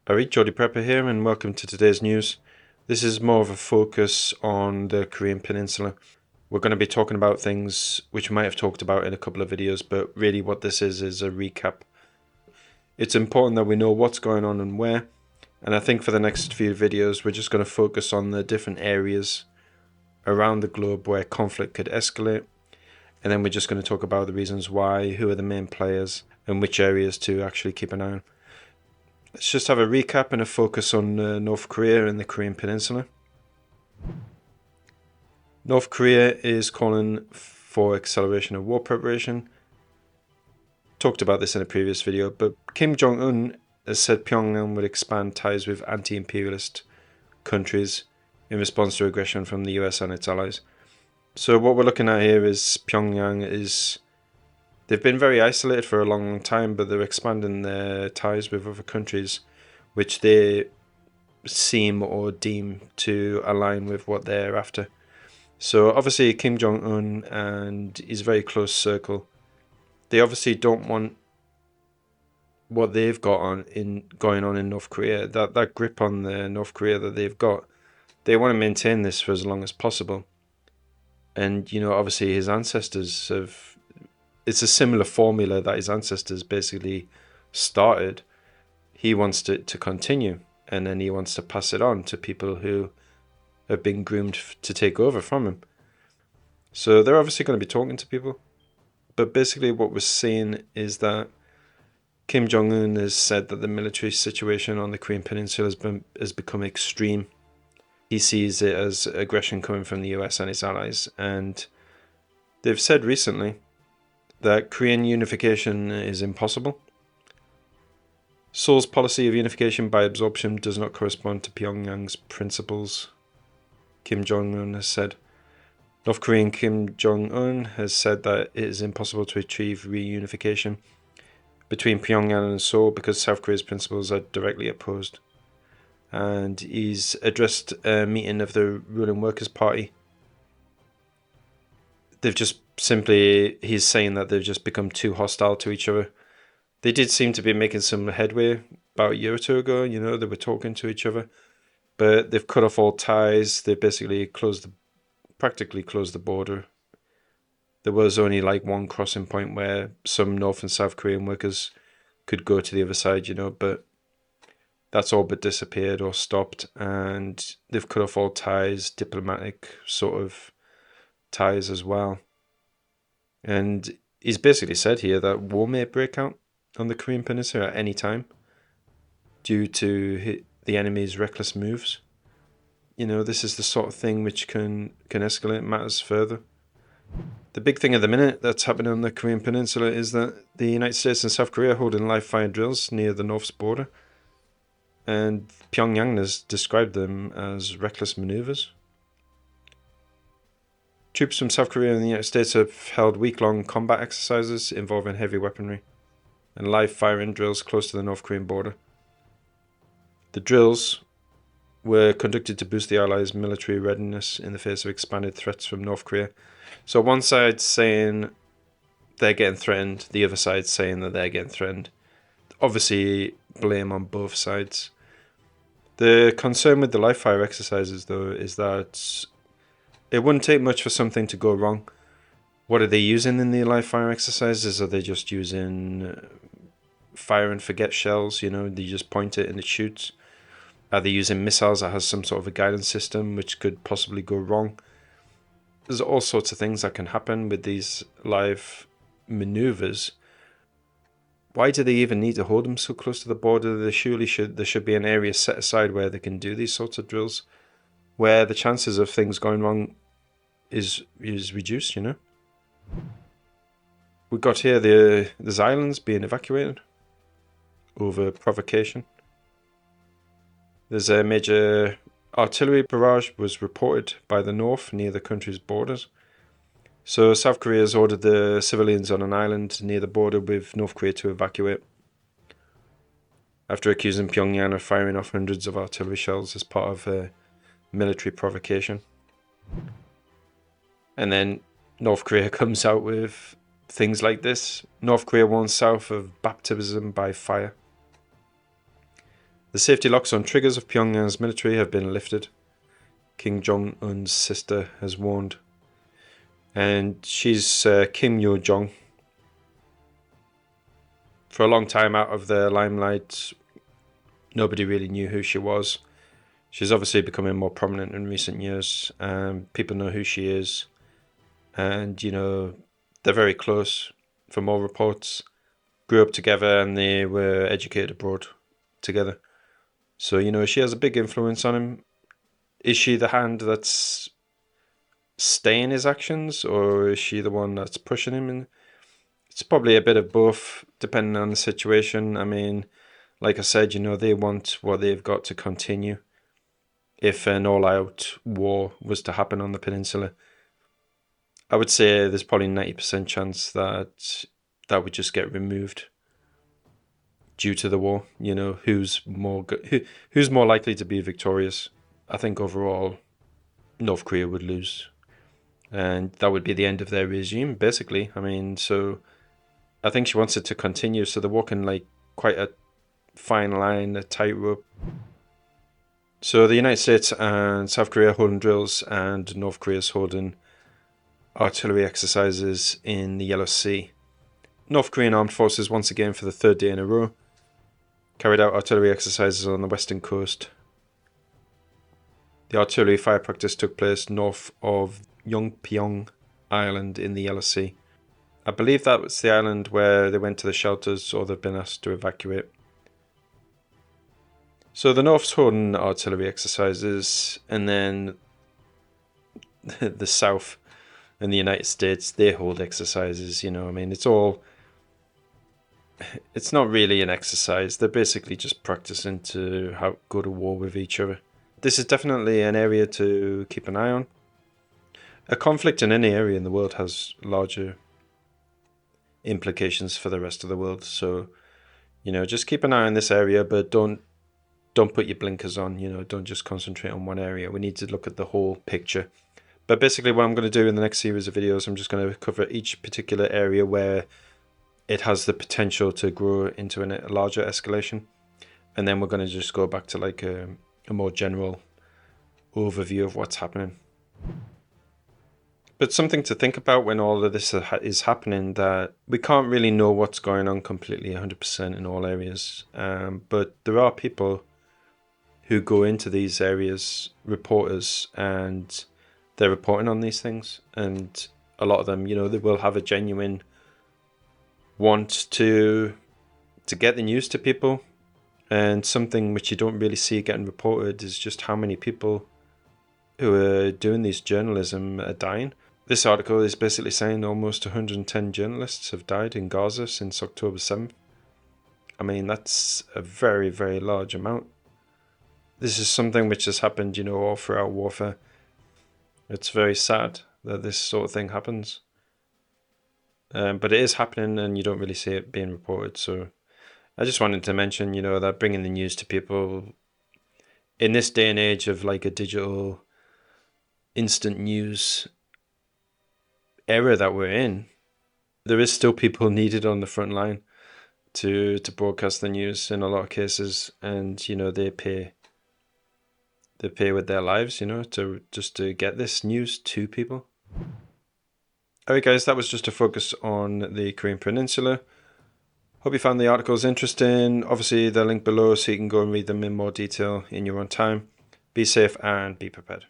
Alright, Geordie Prepper here, and welcome to today's news. This is more of a focus on the Korean Peninsula. We're going to be talking about things which we might have talked about in a couple of videos, but really what this is a recap. It's important that we know what's going on and where, and I think for the next few videos we're just going to focus on the different areas around the globe where conflict could escalate, and then we're just going to talk about the reasons why, who are the main players, and which areas to actually keep an eye on. Let's just have a recap and a focus on North Korea and the Korean Peninsula. North Korea is calling for acceleration of war preparation. Talked about this in a previous video, but Kim Jong-un has said Pyongyang would expand ties with anti-imperialist countries in response to aggression from the US and its allies. So what we're looking at here is they've been very isolated for a long time, but they're expanding their ties with other countries which they seem or deem to align with what they're after. So obviously Kim Jong-un and his very close circle, they obviously don't want what they've got going on in North Korea, that grip on the North Korea that they've got. They want to maintain this for as long as possible. And, obviously his ancestors it's a similar formula that his ancestors basically started. He wants to continue, and then he wants to pass it on to people who have been groomed to take over from him. So they're obviously going to be talking to people. But basically what we're seeing is that Kim Jong-un has said that the military situation on the Korean Peninsula has become extreme. He sees it as aggression coming from the US and its allies, and they've said recently that Korean unification is impossible. Seoul's policy of unification by absorption does not correspond to Pyongyang's principles, Kim Jong-un has said. North Korean Kim Jong-un has said that it is impossible to achieve reunification between Pyongyang and Seoul because South Korea's principles are directly opposed. And he's addressed a meeting of the ruling Workers' Party. He's saying that they've just become too hostile to each other. They did seem to be making some headway about a year or two ago, they were talking to each other, but they've cut off all ties. They basically practically closed the border. There was only like one crossing point where some North and South Korean workers could go to the other side, but that's all but disappeared or stopped, and they've cut off all ties, diplomatic sort of ties as well. And he's basically said here that war may break out on the Korean Peninsula at any time due to the enemy's reckless moves. This is the sort of thing which can escalate matters further. The big thing at the minute that's happening on the Korean Peninsula is that the United States and South Korea are holding live fire drills near the North's border, and Pyongyang has described them as reckless maneuvers. Troops from South Korea and the United States have held week-long combat exercises involving heavy weaponry and live firing drills close to the North Korean border. The drills were conducted to boost the Allies' military readiness in the face of expanded threats from North Korea. So one side's saying they're getting threatened, the other side's saying that they're getting threatened. Obviously, blame on both sides. The concern with the live fire exercises, though, is that it wouldn't take much for something to go wrong. What are they using in the live fire exercises? Are they just using fire and forget shells? They just point it and it shoots. Are they using missiles that has some sort of a guidance system which could possibly go wrong? There's all sorts of things that can happen with these live maneuvers. Why do they even need to hold them so close to the border? There should be an area set aside where they can do these sorts of drills, where the chances of things going wrong is reduced, We got here there's islands being evacuated over provocation. There's a major artillery barrage was reported by the North near the country's borders. So South Korea has ordered the civilians on an island near the border with North Korea to evacuate, after accusing Pyongyang of firing off hundreds of artillery shells as part of a military provocation. And then North Korea comes out with things like this. North Korea warns South of baptism by fire. The safety locks on triggers of Pyongyang's military have been lifted, Kim Jong-un's sister has warned. And she's Kim Yo-jong. For a long time out of the limelight, nobody really knew who she was. She's obviously becoming more prominent in recent years. People know who she is. And, you know, they're very close from all reports. Grew up together and they were educated abroad together. So, you know, she has a big influence on him. Is she the hand that's staying his actions, or is she the one that's pushing him? And it's probably a bit of both, depending on the situation. I mean, like I said, you know, they want what they've got to continue. If an all-out war was to happen on the peninsula, I would say there's probably 90% chance that that would just get removed due to the war. You know, who's more likely to be victorious? I think overall, North Korea would lose, and that would be the end of their regime, basically. I mean, so I think she wants it to continue. So they're walking like quite a fine line, a tightrope. So the United States and South Korea are holding drills, and North Korea's holding artillery exercises in the Yellow Sea. North Korean armed forces, once again for the third day in a row, carried out artillery exercises on the western coast. The artillery fire practice took place north of Yongpyong Island in the Yellow Sea. I believe that was the island where they went to the shelters or they've been asked to evacuate. So the North's holding artillery exercises, and then the South and the United States, they hold exercises, you know. I mean, it's not really an exercise. They're basically just practicing to go to war with each other. This is definitely an area to keep an eye on. A conflict in any area in the world has larger implications for the rest of the world. So, you know, just keep an eye on this area, but don't put your blinkers on, you know, don't just concentrate on one area. We need to look at the whole picture. But basically what I'm going to do in the next series of videos, I'm just going to cover each particular area where it has the potential to grow into a larger escalation. And then we're going to just go back to like a more general overview of what's happening. But something to think about when all of this is happening, that we can't really know what's going on completely 100% in all areas. But there are people who go into these areas, reporters, and they're reporting on these things. And a lot of them, you know, they will have a genuine want to get the news to people. And something which you don't really see getting reported is just how many people who are doing this journalism are dying. This article is basically saying almost 110 journalists have died in Gaza since October 7th. I mean, that's a very, very large amount. This is something which has happened, you know, all throughout warfare. It's very sad that this sort of thing happens. But it is happening and you don't really see it being reported. So I just wanted to mention, you know, that bringing the news to people in this day and age of like a digital instant news era that we're in, there is still people needed on the front line to broadcast the news in a lot of cases. And, you know, they pay with their lives, you know, to get this news to people. Alright guys, that was just a focus on the Korean Peninsula. Hope you found the articles interesting. Obviously they're linked below so you can go and read them in more detail in your own time. Be safe and be prepared.